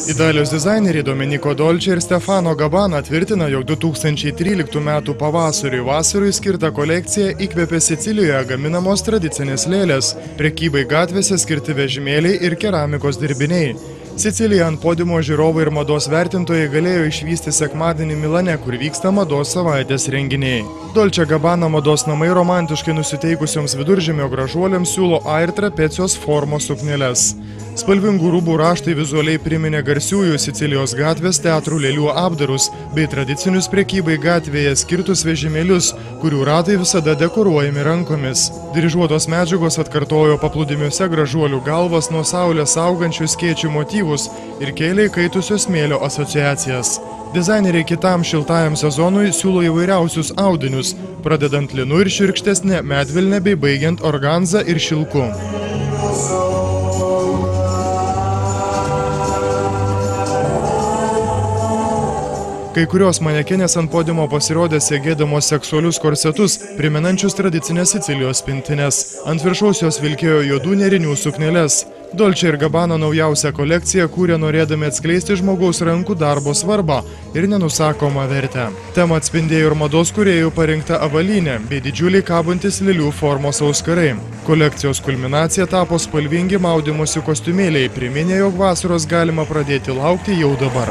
Italijos dizaineriai Domenico Dolce ir Stefano Gabbana tvirtina, jog 2013 metų pavasariui-vasarui skirtą kolekciją įkvėpė Sicilijoje gaminamos tradicinės lėlės, prekybai gatvėse skirti vežimėliai ir keramikos dirbiniai. Siciliją ant podiumo žiūrovai ir mados vertintojai galėjo išvysti sekmadienį Milane, kur vyksta mados savaitės renginiai. Dolce Gabbana mados namai romantiškai nusiteikusioms viduržemio gražuolėms siūlo A ir trapecijos formos sukneles. Spalvingų rūbų raštai vizualiai priminė garsiųjų Sicilijos gatvės teatrų lėlių apdarus bei tradicinius prekybai gatvėje skirtus vežimėlius, kurių ratai visada dekoruojami rankomis. Dirižuotos medžiagos atkartojo paplūdimiuose gražuolių galvas nuo saulės augančių skėčių motyvus ir kėlė įkaitusio smėlio asociacijas. Dizaineriai kitam šiltajam sezonui siūlo įvairiausius audinius, pradedant linu ir širkštesnė medvilne bei baigiant organza ir šilku. Kai kurios manekenės ant podiumo pasirodė segėdamos seksualius korsetus, primenančius tradicinės Sicilijos pintines. Ant viršaus jos vilkėjo juodų nėrinių sukneles. Dolce ir Gabbana naujausią kolekciją kūrė norėdami atskleisti žmogaus rankų darbo svarbą ir nenusakomą vertę. Temą atspindėjo ir mados kūrėjų parinkta avalynė bei didžiuliai kabantys lėlių formos auskarai. Kolekcijos kulminacija tapo spalvingi maudymosi kostiumėliai, priminė, jog vasaros galima pradėti laukti jau dabar.